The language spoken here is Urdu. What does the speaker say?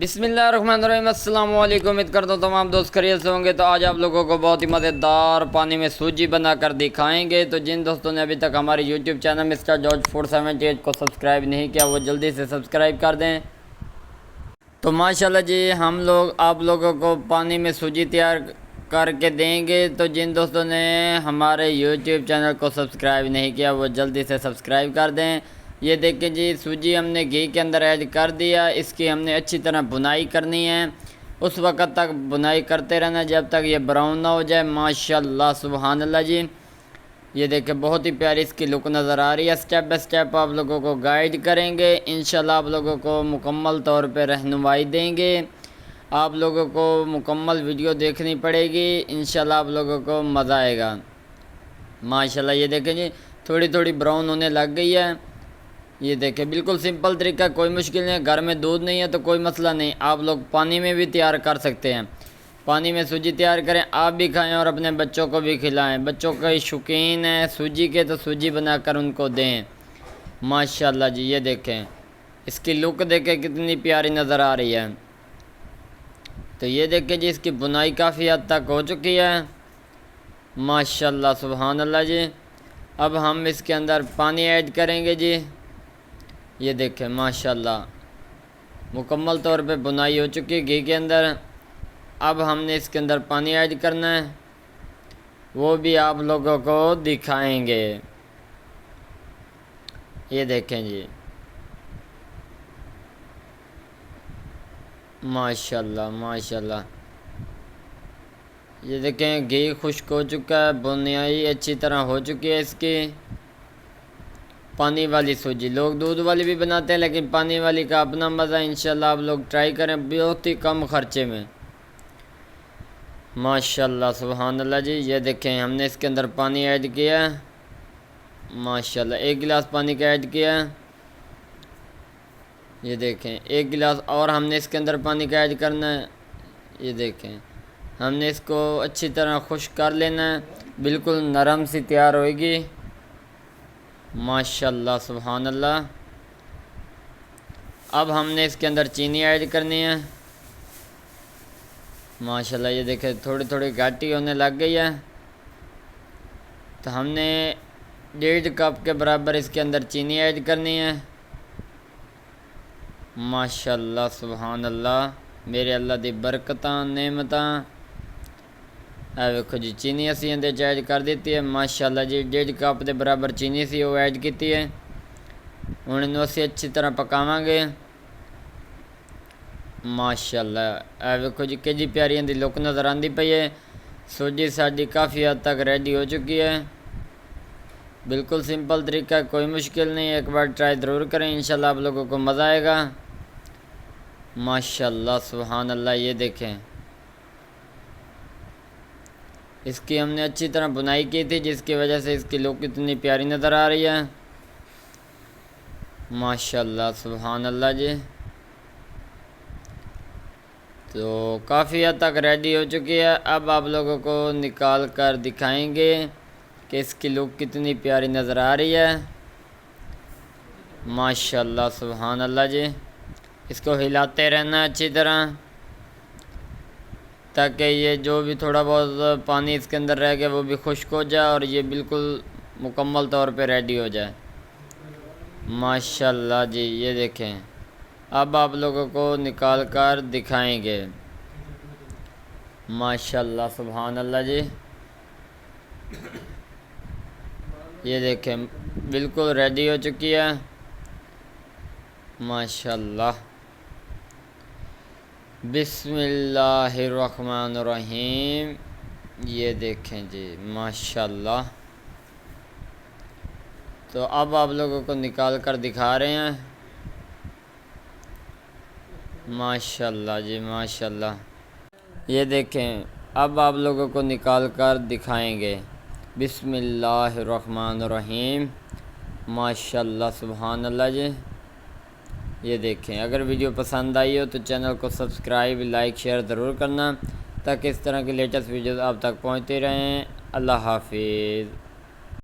بسم اللہ الرحمن الرحیم۔ السلام علیکم، امید کرتا ہوں تمام دوست خیریت سے ہوں گے۔ تو آج آپ لوگوں کو بہت ہی مزیدار پانی میں سوجی بنا کر دکھائیں گے۔ تو جن دوستوں نے ابھی تک ہمارے یوٹیوب چینل مسٹر جارج 478 کو سبسکرائب نہیں کیا وہ جلدی سے سبسکرائب کر دیں۔ تو ماشاءاللہ جی ہم لوگ آپ لوگوں کو پانی میں سوجی تیار کر کے دیں گے۔ تو جن دوستوں نے ہمارے یوٹیوب چینل کو سبسکرائب نہیں کیا وہ جلدی سے سبسکرائب کر دیں۔ یہ دیکھیں جی سوجی ہم نے گھی کے اندر ایڈ کر دیا۔ اس کی ہم نے اچھی طرح بنائی کرنی ہے، اس وقت تک بنائی کرتے رہنا جب تک یہ براؤن نہ ہو جائے۔ ماشاءاللہ سبحان اللہ جی، یہ دیکھیں بہت ہی پیاری اس کی لک نظر آ رہی ہے۔ سٹیپ بائی سٹیپ آپ لوگوں کو گائیڈ کریں گے، انشاءاللہ آپ لوگوں کو مکمل طور پہ رہنمائی دیں گے۔ آپ لوگوں کو مکمل ویڈیو دیکھنی پڑے گی، انشاءاللہ آپ لوگوں کو مزہ آئے گا۔ ماشاءاللہ یہ دیکھیں جی تھوڑی تھوڑی براؤن ہونے لگ گئی ہے۔ یہ دیکھیں بالکل سمپل طریقہ، کوئی مشکل نہیں ہے۔ گھر میں دودھ نہیں ہے تو کوئی مسئلہ نہیں، آپ لوگ پانی میں بھی تیار کر سکتے ہیں۔ پانی میں سوجی تیار کریں، آپ بھی کھائیں اور اپنے بچوں کو بھی کھلائیں۔ بچوں کا شوقین ہے سوجی کے تو سوجی بنا کر ان کو دیں۔ ماشاءاللہ جی یہ دیکھیں اس کی لک دیکھیں کتنی پیاری نظر آ رہی ہے۔ تو یہ دیکھیں جی اس کی بنائی کافی حد تک ہو چکی ہے۔ ماشاءاللہ سبحان اللہ جی، اب ہم اس کے اندر پانی ایڈ کریں گے جی۔ یہ دیکھیں ماشاءاللہ مکمل طور پہ بنائی ہو چکی ہے گھی کے اندر۔ اب ہم نے اس کے اندر پانی ایڈ کرنا ہے، وہ بھی آپ لوگوں کو دکھائیں گے۔ یہ دیکھیں جی ماشاءاللہ ماشاءاللہ، یہ دیکھیں گھی خشک ہو چکا ہے، بنائی اچھی طرح ہو چکی ہے اس کی۔ پانی والی سوجی، لوگ دودھ والی بھی بناتے ہیں لیکن پانی والی کا اپنا مزہ، انشاءاللہ آپ لوگ ٹرائی کریں بہت ہی کم خرچے میں۔ ماشاءاللہ سبحان اللہ جی، یہ دیکھیں ہم نے اس کے اندر پانی ایڈ کیا ہے۔ ماشاءاللہ 1 گلاس پانی کا ایڈ کیا ہے۔ یہ دیکھیں 1 گلاس اور ہم نے اس کے اندر پانی کا ایڈ کرنا ہے۔ یہ دیکھیں ہم نے اس کو اچھی طرح خشک کر لینا ہے، بالکل نرم سی تیار ہوئے گی۔ ماشاءاللہ سبحان اللہ، اب ہم نے اس کے اندر چینی ایڈ کرنی ہے۔ ماشاءاللہ یہ دیکھیں تھوڑی تھوڑی گھاٹی ہونے لگ گئی ہے، تو ہم نے 1.5 کپ کے برابر اس کے اندر چینی ایڈ کرنی ہے۔ ماشاءاللہ سبحان اللہ، میرے اللہ دی برکتاں نعمتاں۔ دیکھو جی چینی اسی اندر ایڈ کر دیتی ہے۔ ماشاءاللہ جی 1.5 کپ دے برابر چینی سی وہ ایڈ کیتی ہے۔ انہوں اسی اچھی طرح پکاواں گے۔ ماشاءاللہ دیکھو جی کہ پیاری اندی لک نظر آندی پئی ہے۔ سوجی ساڈی کافی حد تک ریڈی ہو چکی ہے، بالکل سمپل طریقہ، کوئی مشکل نہیں، ایک بار ٹرائی ضرور کریں، انشاءاللہ آپ لوگوں کو مزہ آئے گا۔ ماشاءاللہ سبحان اللہ، یہ دیکھیں اس کی ہم نے اچھی طرح بنائی کی تھی جس کی وجہ سے اس کی لک اتنی پیاری نظر آ رہی ہے۔ ماشاءاللہ سبحان اللہ جی، تو کافی حد تک ریڈی ہو چکی ہے۔ اب آپ لوگوں کو نکال کر دکھائیں گے کہ اس کی لک کتنی پیاری نظر آ رہی ہے۔ ماشاءاللہ سبحان اللہ جی، اس کو ہلاتے رہنا اچھی طرح تاکہ یہ جو بھی تھوڑا بہت پانی اس کے اندر رہ گیا وہ بھی خشک ہو جائے اور یہ بالکل مکمل طور پہ ریڈی ہو جائے۔ ماشاءاللہ جی یہ دیکھیں اب آپ لوگوں کو نکال کر دکھائیں گے۔ ماشاءاللہ سبحان اللہ جی، یہ دیکھیں بالکل ریڈی ہو چکی ہے۔ ماشاءاللہ، بسم اللہ الرحمن الرحیم، یہ دیکھیں جی ماشاءاللہ، تو اب آپ لوگوں کو نکال کر دکھا رہے ہیں۔ ماشاءاللہ جی ماشاءاللہ، یہ دیکھیں اب آپ لوگوں کو نکال کر دکھائیں گے۔ بسم اللہ الرحمن الرحیم، ماشاءاللہ سبحان اللہ جی، یہ دیکھیں اگر ویڈیو پسند آئی ہو تو چینل کو سبسکرائب، لائک، شیئر ضرور کرنا تاکہ اس طرح کی لیٹسٹ ویڈیوز آپ تک پہنچتی رہیں۔ اللہ حافظ۔